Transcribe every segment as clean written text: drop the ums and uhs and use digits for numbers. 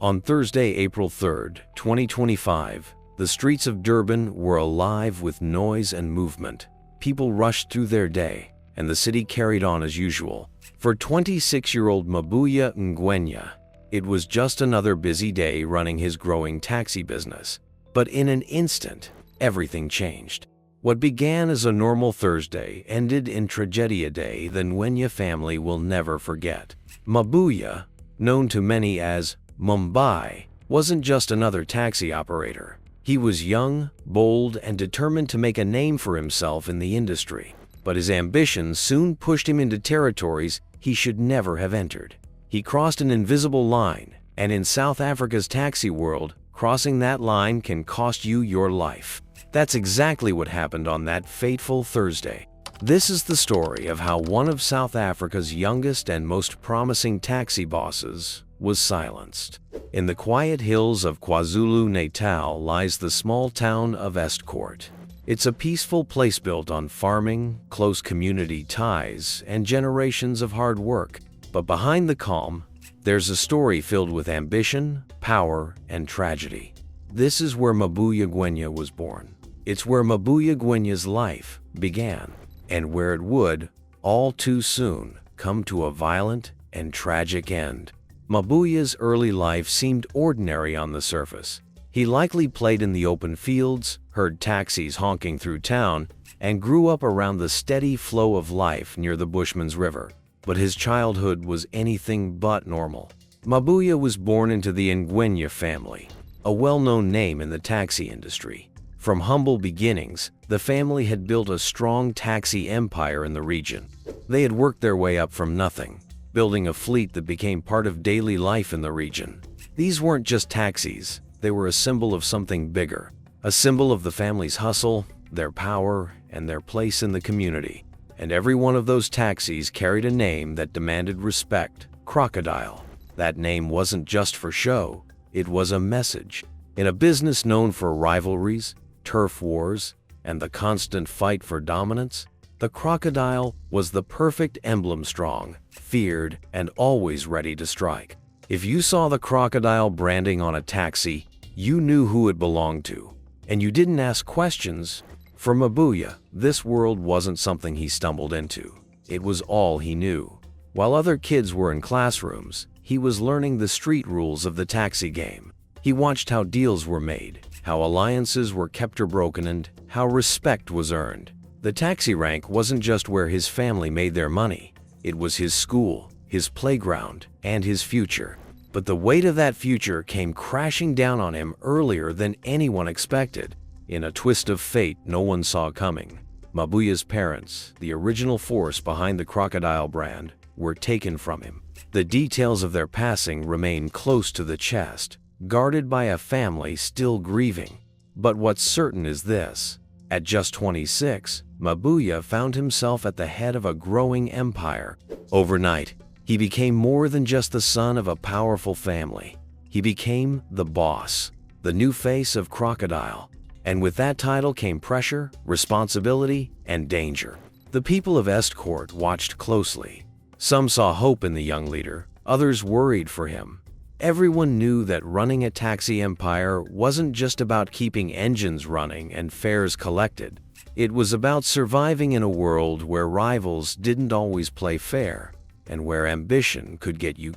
On Thursday, April 3rd, 2025, the streets of Durban were alive with noise and movement. People rushed through their day, and the city carried on as usual. For 26-year-old Mabuya Ngwenya, it was just another busy day running his growing taxi business. But in an instant, everything changed. What began as a normal Thursday ended in tragedy day the Ngwenya family will never forget. Mabuya, known to many as Mumbai, wasn't just another taxi operator. He was young, bold, and determined to make a name for himself in the industry. But his ambitions soon pushed him into territories he should never have entered. He crossed an invisible line, and in South Africa's taxi world, crossing that line can cost you your life. That's exactly what happened on that fateful Thursday. This is the story of how one of South Africa's youngest and most promising taxi bosses was silenced. In the quiet hills of KwaZulu-Natal lies the small town of Estcourt. It's a peaceful place built on farming, close community ties, and generations of hard work. But behind the calm, there's a story filled with ambition, power, and tragedy. This is where Mabuya Ngwenya was born. It's where Mabuya Ngwenya's life began, and where it would, all too soon, come to a violent and tragic end. Mabuya's early life seemed ordinary on the surface. He likely played in the open fields, heard taxis honking through town, and grew up around the steady flow of life near the Bushman's River. But his childhood was anything but normal. Mabuya was born into the Ngwenya family, a well-known name in the taxi industry. From humble beginnings, the family had built a strong taxi empire in the region. They had worked their way up from nothing, building a fleet that became part of daily life in the region. These weren't just taxis, they were a symbol of something bigger, a symbol of the family's hustle, their power, and their place in the community. And every one of those taxis carried a name that demanded respect: Crocodile. That name wasn't just for show, it was a message. In a business known for rivalries, turf wars, and the constant fight for dominance, the Crocodile was the perfect emblem: strong, feared, and always ready to strike. If you saw the Crocodile branding on a taxi, you knew who it belonged to, and you didn't ask questions. For Mabuya, this world wasn't something he stumbled into. It was all he knew. While other kids were in classrooms, he was learning the street rules of the taxi game. He watched how deals were made, how alliances were kept or broken, and how respect was earned. The taxi rank wasn't just where his family made their money. It was his school, his playground, and his future. But the weight of that future came crashing down on him earlier than anyone expected. In a twist of fate no one saw coming, Mabuya's parents, the original force behind the Crocodile brand, were taken from him. The details of their passing remain close to the chest, guarded by a family still grieving. But what's certain is this: at just 26, Mabuya found himself at the head of a growing empire. Overnight, he became more than just the son of a powerful family. He became the boss, the new face of Crocodile. And with that title came pressure, responsibility, and danger. The people of Estcourt watched closely. Some saw hope in the young leader, others worried for him. Everyone knew that running a taxi empire wasn't just about keeping engines running and fares collected. It was about surviving in a world where rivals didn't always play fair, and where ambition could get you.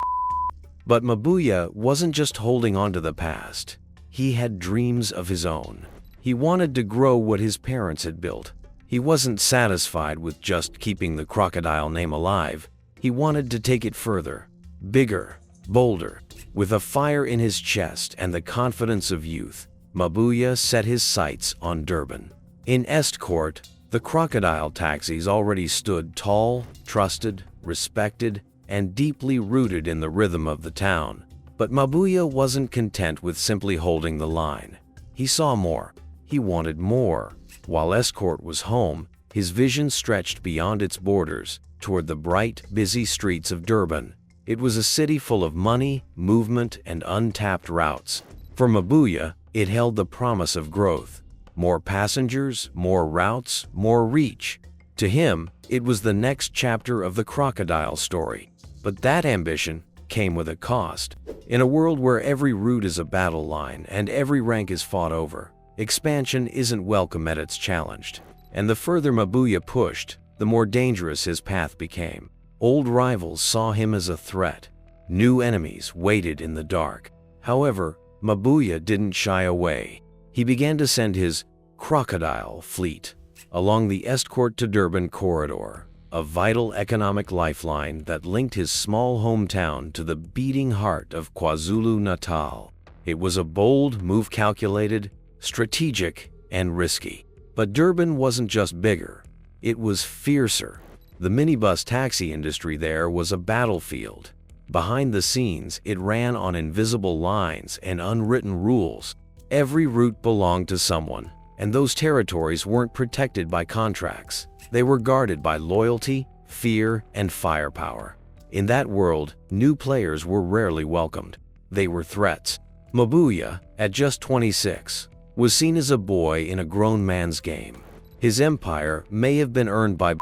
But Mabuya wasn't just holding on to the past. He had dreams of his own. He wanted to grow what his parents had built. He wasn't satisfied with just keeping the Crocodile name alive. He wanted to take it further, bigger, bolder. With a fire in his chest and the confidence of youth, Mabuya set his sights on Durban. In Estcourt, the Crocodile taxis already stood tall, trusted, respected, and deeply rooted in the rhythm of the town. But Mabuya wasn't content with simply holding the line. He saw more. He wanted more. While Estcourt was home, his vision stretched beyond its borders, toward the bright, busy streets of Durban. It was a city full of money, movement, and untapped routes. For Mabuya, it held the promise of growth. More passengers, more routes, more reach. To him, it was the next chapter of the Crocodile story. But that ambition came with a cost. In a world where every route is a battle line and every rank is fought over, expansion isn't welcome at it's challenged. And the further Mabuya pushed, the more dangerous his path became. Old rivals saw him as a threat. New enemies waited in the dark. However, Mabuya didn't shy away. He began to send his crocodile fleet along the Estcourt to Durban corridor, a vital economic lifeline that linked his small hometown to the beating heart of KwaZulu-Natal. It was a bold move, calculated, strategic, and risky. But Durban wasn't just bigger, it was fiercer. The minibus taxi industry there was a battlefield. Behind the scenes, it ran on invisible lines and unwritten rules. Every route belonged to someone, and those territories weren't protected by contracts. They were guarded by loyalty, fear, and firepower. In that world, new players were rarely welcomed. They were threats. Mabuya, at just 26, was seen as a boy in a grown man's game. His empire may have been earned by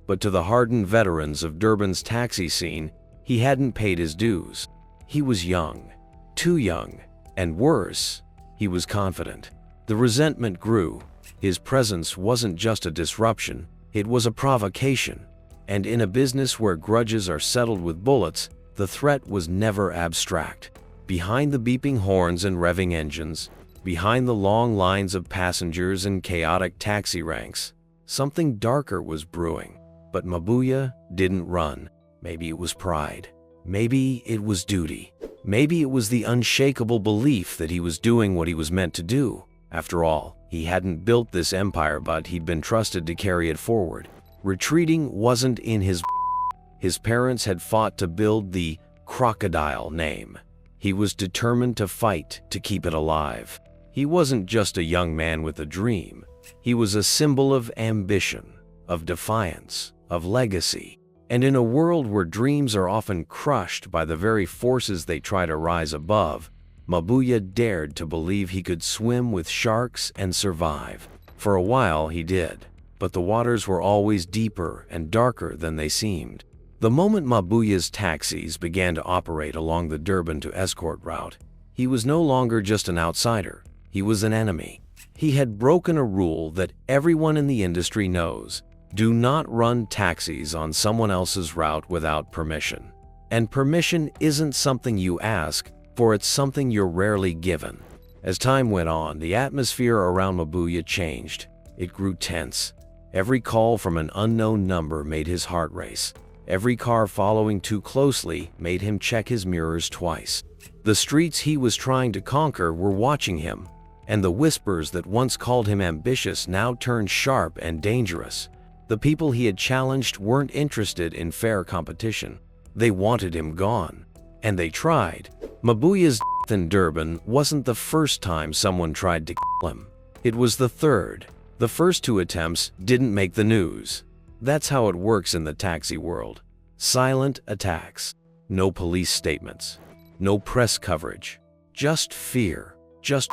but to the hardened veterans of Durban's taxi scene, he hadn't paid his dues. He was young, too young, and worse, he was confident. The resentment grew. His presence wasn't just a disruption, it was a provocation. And in a business where grudges are settled with bullets, the threat was never abstract. Behind the beeping horns and revving engines, behind the long lines of passengers and chaotic taxi ranks, something darker was brewing. But Mabuya didn't run. Maybe it was pride. Maybe it was duty. Maybe it was the unshakable belief that he was doing what he was meant to do. After all, he hadn't built this empire, but he'd been trusted to carry it forward. Retreating wasn't in his parents had fought to build the crocodile name. He was determined to fight to keep it alive. He wasn't just a young man with a dream. He was a symbol of ambition, of defiance, of legacy. And in a world where dreams are often crushed by the very forces they try to rise above, Mabuya dared to believe he could swim with sharks and survive. For a while he did, but the waters were always deeper and darker than they seemed. The moment Mabuya's taxis began to operate along the Durban to Estcourt route, he was no longer just an outsider, he was an enemy. He had broken a rule that everyone in the industry knows. Do not run taxis on someone else's route without permission. And permission isn't something you ask for, it's something you're rarely given. As time went on, the atmosphere around Mabuya changed. It grew tense. Every call from an unknown number made his heart race. Every car following too closely made him check his mirrors twice. The streets he was trying to conquer were watching him, and the whispers that once called him ambitious now turned sharp and dangerous. The people he had challenged weren't interested in fair competition. They wanted him gone. And they tried. Mabuya's death in Durban wasn't the first time someone tried to kill him. It was the third. The first two attempts didn't make the news. That's how it works in the taxi world. Silent attacks. No police statements. No press coverage. Just fear. Just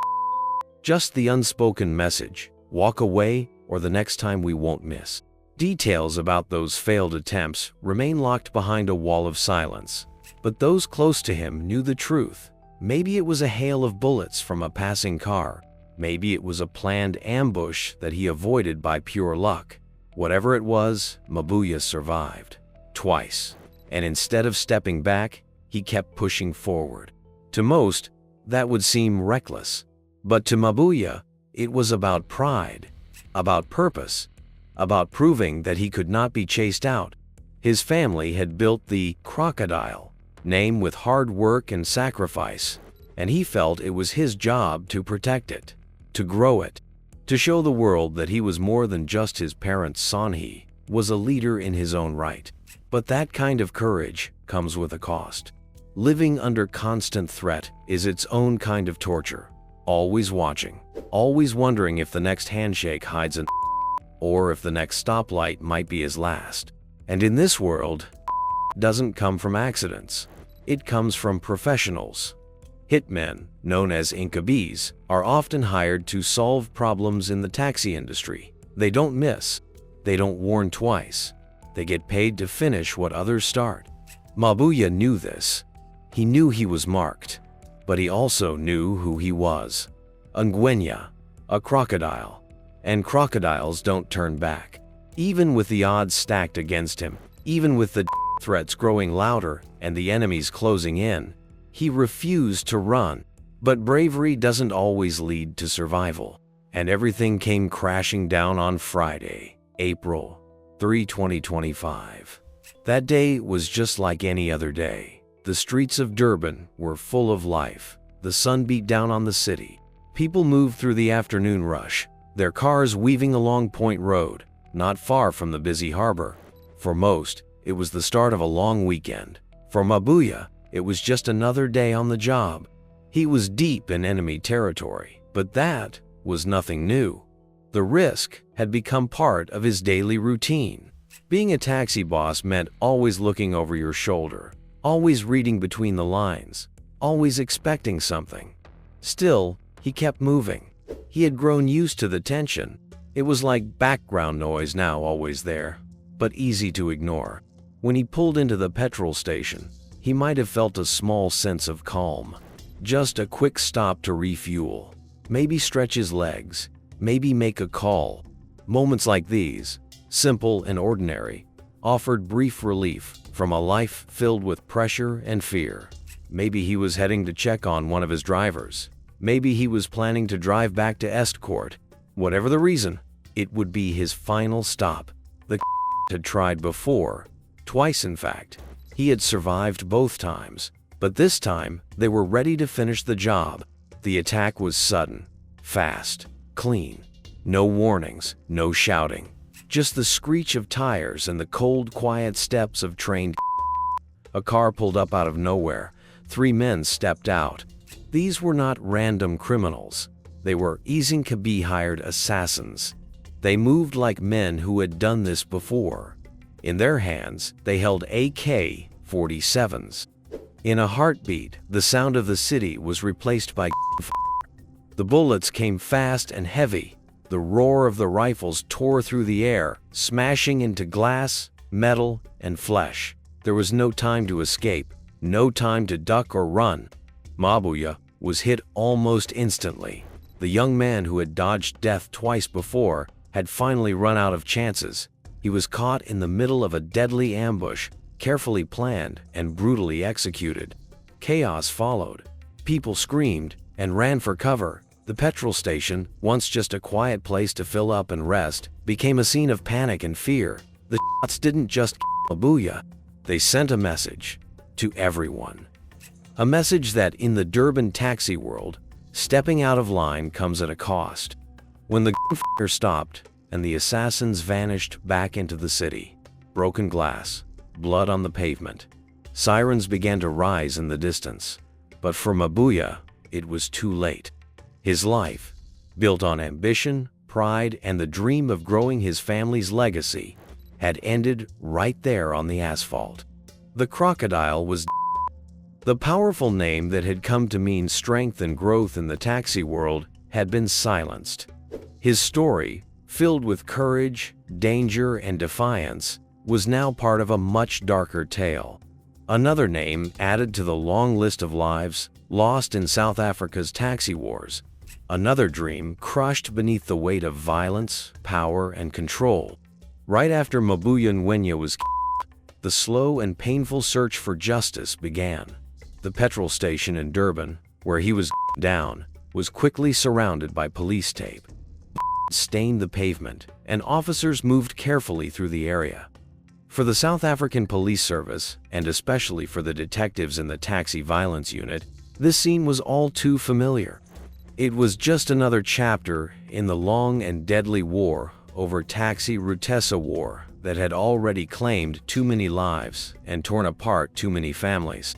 the unspoken message. Walk away, or the next time we won't miss. Details about those failed attempts remain locked behind a wall of silence. But those close to him knew the truth. Maybe it was a hail of bullets from a passing car. Maybe it was a planned ambush that he avoided by pure luck. Whatever it was, Mabuya survived. Twice. And instead of stepping back, he kept pushing forward. To most, that would seem reckless. But to Mabuya, it was about pride, about purpose, about proving that he could not be chased out. His family had built the crocodile name with hard work and sacrifice, and he felt it was his job to protect it, to grow it, to show the world that he was more than just his parents' son. He was a leader in his own right. But that kind of courage comes with a cost. Living under constant threat is its own kind of torture. Always watching, always wondering if the next handshake hides an or if the next stoplight might be his last. And in this world, doesn't come from accidents. It comes from professionals. Hitmen, known as Inkabis, are often hired to solve problems in the taxi industry. They don't miss. They don't warn twice. They get paid to finish what others start. Mabuya knew this. He knew he was marked, but he also knew who he was. Ngwenya, a crocodile. And crocodiles don't turn back. Even with the odds stacked against him, even with the threats growing louder and the enemies closing in, he refused to run. But bravery doesn't always lead to survival. And everything came crashing down on Friday, April 3, 2025. That day was just like any other day. The streets of Durban were full of life. The sun beat down on the city. People moved through the afternoon rush, their cars weaving along Point Road, not far from the busy harbor. For most, it was the start of a long weekend. For Mabuya, it was just another day on the job. He was deep in enemy territory, but that was nothing new. The risk had become part of his daily routine. Being a taxi boss meant always looking over your shoulder, always reading between the lines, always expecting something. Still, he kept moving. He had grown used to the tension. It was like background noise now always there, but easy to ignore. When he pulled into the petrol station, he might have felt a small sense of calm. Just a quick stop to refuel, maybe stretch his legs, maybe make a call. Moments like these, simple and ordinary, offered brief relief from a life filled with pressure and fear. Maybe he was heading to check on one of his drivers. Maybe he was planning to drive back to Estcourt. Whatever the reason, it would be his final stop. The had tried before, twice in fact. He had survived both times, but this time they were ready to finish the job. The attack was sudden, fast, clean. No warnings, no shouting. Just the screech of tires and the cold, quiet steps of trained. A car pulled up out of nowhere. 3 men stepped out. These were not random criminals. They were hired assassins. They moved like men who had done this before. In their hands, they held AK-47s. In a heartbeat, the sound of the city was replaced by The bullets came fast and heavy. The roar of the rifles tore through the air, smashing into glass, metal, and flesh. There was no time to escape, no time to duck or run. Mabuya was hit almost instantly. The young man who had dodged death twice before had finally run out of chances. He was caught in the middle of a deadly ambush, carefully planned and brutally executed. Chaos followed. People screamed and ran for cover. The petrol station, once just a quiet place to fill up and rest, became a scene of panic and fear. The shots didn't just kill Mabuya. They sent a message to everyone. A message that in the Durban taxi world, stepping out of line comes at a cost. When the gunfire stopped and the assassins vanished back into the city, broken glass, blood on the pavement, sirens began to rise in the distance. But for Mabuya, it was too late. His life, built on ambition, pride, and the dream of growing his family's legacy, had ended right there on the asphalt. The crocodile was the powerful name that had come to mean strength and growth in the taxi world had been silenced. His story, filled with courage, danger, and defiance, was now part of a much darker tale. Another name added to the long list of lives lost in South Africa's taxi wars. Another dream crushed beneath the weight of violence, power, and control. Right after Mabuya Ngwenya was killed, the slow and painful search for justice began. The petrol station in Durban, where he was down, was quickly surrounded by police tape. Stained the pavement, and officers moved carefully through the area. For the South African Police Service, and especially for the detectives in the Taxi Violence Unit, this scene was all too familiar. It was just another chapter in the long and deadly war over Taxi Rutesa war that had already claimed too many lives and torn apart too many families.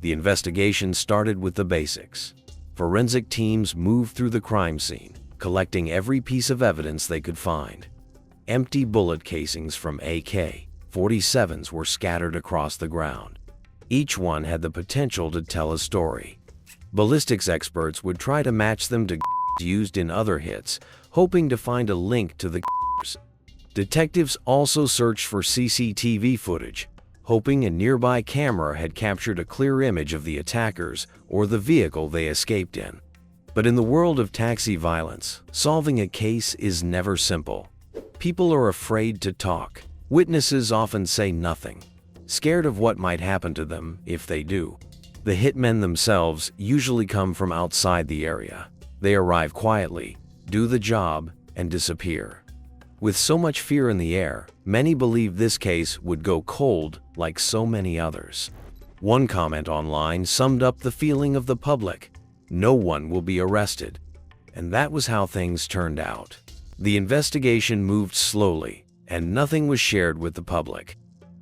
The investigation started with the basics. Forensic teams moved through the crime scene, collecting every piece of evidence they could find. Empty bullet casings from AK-47s were scattered across the ground. Each one had the potential to tell a story. Ballistics experts would try to match them to used in other hits, hoping to find a link to the killers. Detectives also searched for CCTV footage, hoping a nearby camera had captured a clear image of the attackers or the vehicle they escaped in. But in the world of taxi violence, solving a case is never simple. People are afraid to talk. Witnesses often say nothing, scared of what might happen to them if they do. The hitmen themselves usually come from outside the area. They arrive quietly, do the job, and disappear. With so much fear in the air, many believe this case would go cold like so many others. One comment online summed up the feeling of the public: no one will be arrested. And that was how things turned out. The investigation moved slowly, and nothing was shared with the public.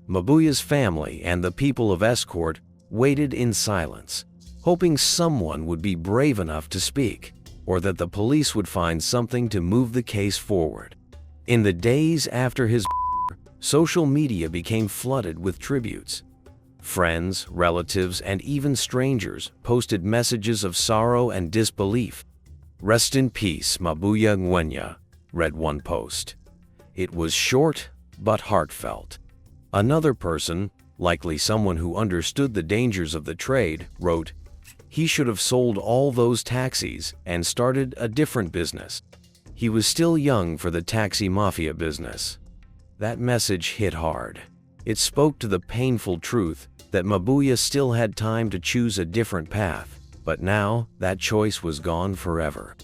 Mabuya's family and the people of Escort waited in silence, hoping someone would be brave enough to speak, or that the police would find something to move the case forward. In the days after his social media became flooded with tributes. Friends, relatives, and even strangers posted messages of sorrow and disbelief. "Rest in peace, Mabuya Ngwenya," read one post. It was short but heartfelt. Another person, likely someone who understood the dangers of the trade, wrote, "He should have sold all those taxis and started a different business. He was still young for the taxi mafia business." That message hit hard. It spoke to the painful truth that Mabuya still had time to choose a different path, but now that choice was gone forever.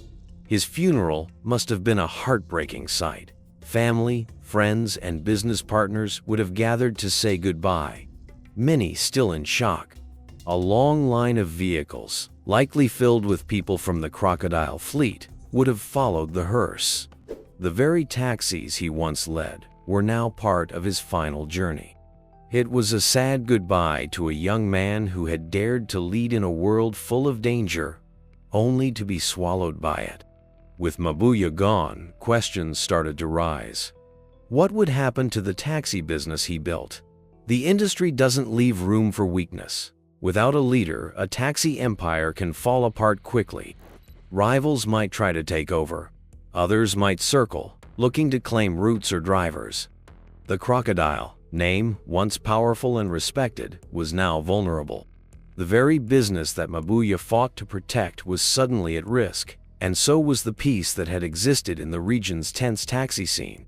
His funeral must have been a heartbreaking sight. Family, friends, and business partners would have gathered to say goodbye, many still in shock. A long line of vehicles, likely filled with people from the Crocodile fleet, would have followed the hearse. The very taxis he once led were now part of his final journey. It was a sad goodbye to a young man who had dared to lead in a world full of danger, only to be swallowed by it. With Mabuya gone, questions started to rise. What would happen to the taxi business he built? The industry doesn't leave room for weakness. Without a leader, a taxi empire can fall apart quickly. Rivals might try to take over. Others might circle, looking to claim routes or drivers. The Crocodile, name once powerful and respected, was now vulnerable. The very business that Mabuya fought to protect was suddenly at risk, and so was the peace that had existed in the region's tense taxi scene.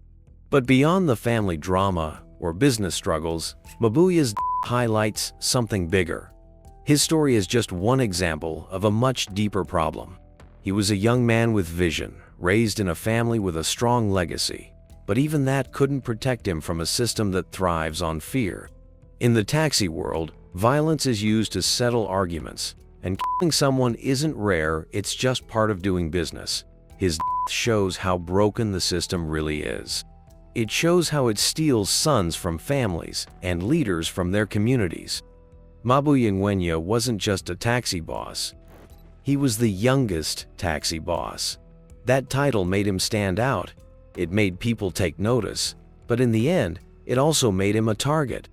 But beyond the family drama or business struggles, Mabuya's highlights something bigger. His story is just one example of a much deeper problem. He was a young man with vision, raised in a family with a strong legacy, but even that couldn't protect him from a system that thrives on fear. In the taxi world, violence is used to settle arguments, and killing someone isn't rare, it's just part of doing business. His shows how broken the system really is. It shows how it steals sons from families and leaders from their communities. Mabuya Ngwenya wasn't just a taxi boss. He was the youngest taxi boss. That title made him stand out. It made people take notice, but in the end, it also made him a target.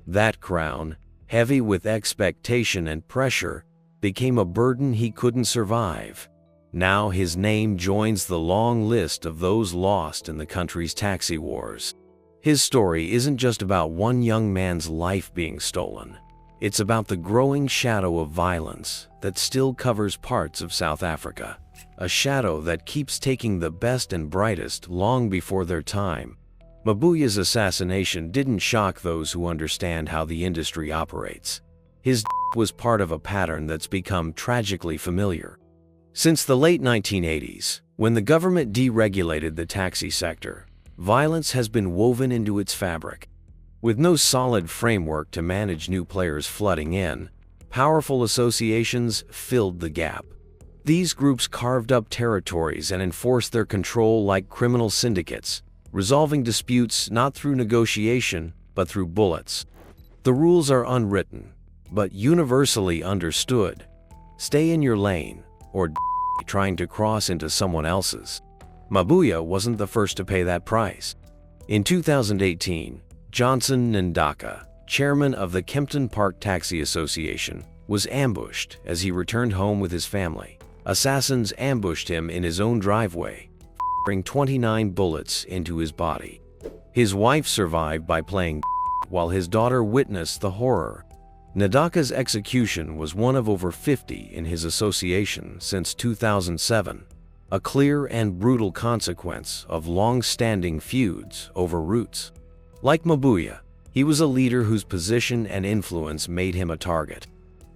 That crown, heavy with expectation and pressure, became a burden he couldn't survive. Now his name joins the long list of those lost in the country's taxi wars. His story isn't just about one young man's life being stolen. It's about the growing shadow of violence that still covers parts of South Africa. A shadow that keeps taking the best and brightest long before their time. Mabuya's assassination didn't shock those who understand how the industry operates. His was part of a pattern that's become tragically familiar. Since the late 1980s, when the government deregulated the taxi sector, violence has been woven into its fabric. With no solid framework to manage new players flooding in, powerful associations filled the gap. These groups carved up territories and enforced their control like criminal syndicates, resolving disputes not through negotiation, but through bullets. The rules are unwritten, but universally understood. Stay in your lane, or trying to cross into someone else's. Mabuya wasn't the first to pay that price. In 2018, Johnson Ndaka, chairman of the Kempton Park Taxi Association, was ambushed as he returned home with his family. Assassins ambushed him in his own driveway, firing 29 bullets into his body. His wife survived by playing while his daughter witnessed the horror. Ndaka's execution was one of over 50 in his association since 2007, a clear and brutal consequence of long-standing feuds over routes. Like Mabuya, he was a leader whose position and influence made him a target.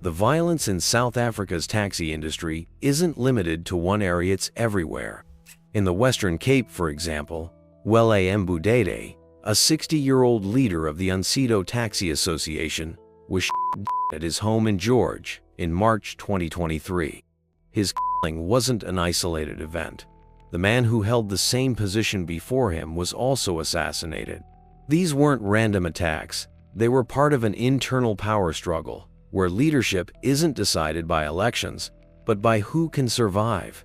The violence in South Africa's taxi industry isn't limited to one area, it's everywhere. In the Western Cape, for example, Wele Mbudede, a 60-year-old leader of the Unsedo Taxi Association, was shot at his home in George in March 2023. His killing wasn't an isolated event. The man who held the same position before him was also assassinated. These weren't random attacks. They were part of an internal power struggle, where leadership isn't decided by elections, but by who can survive.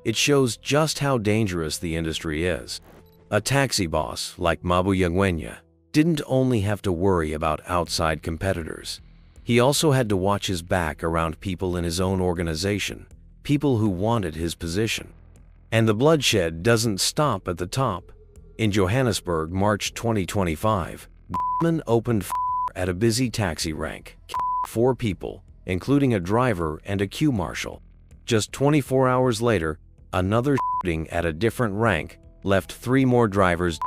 It shows just how dangerous the industry is. A taxi boss like Mabuya Ngwenya didn't only have to worry about outside competitors. He also had to watch his back around people in his own organization, people who wanted his position. And the bloodshed doesn't stop at the top. In Johannesburg, March 2025, gunmen opened fire at a busy taxi rank, killing 4 people, including a driver and a queue marshal. Just 24 hours later, another shooting at a different rank left 3 more drivers dead.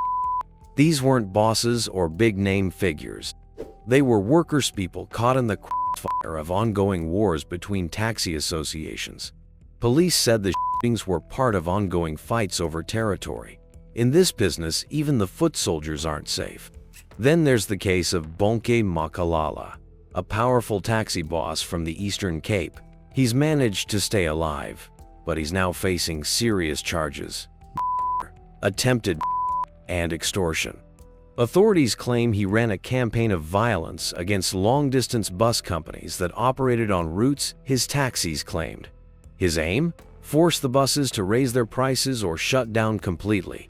These weren't bosses or big-name figures. They were workerspeople caught in the crossfire of ongoing wars between taxi associations. Police said the shootings were part of ongoing fights over territory. In this business, even the foot soldiers aren't safe. Then there's the case of Bonke Makalala, a powerful taxi boss from the Eastern Cape. He's managed to stay alive, but he's now facing serious charges: attempted and extortion. Authorities claim he ran a campaign of violence against long-distance bus companies that operated on routes his taxis claimed. His aim? Force the buses to raise their prices or shut down completely.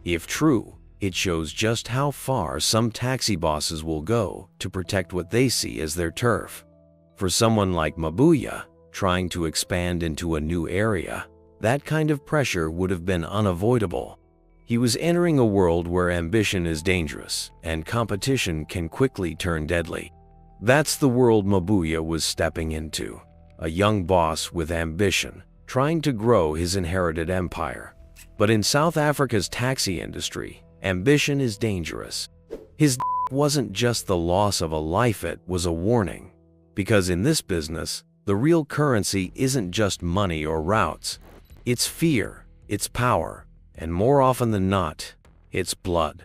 If true, it shows just how far some taxi bosses will go to protect what they see as their turf. For someone like Mabuya, trying to expand into a new area, that kind of pressure would have been unavoidable. He was entering a world where ambition is dangerous and competition can quickly turn deadly. That's the world Mabuya was stepping into, a young boss with ambition, trying to grow his inherited empire. But in South Africa's taxi industry, ambition is dangerous. His wasn't just the loss of a life, it was a warning. Because in this business, the real currency isn't just money or routes. It's fear, it's power, and more often than not, it's blood.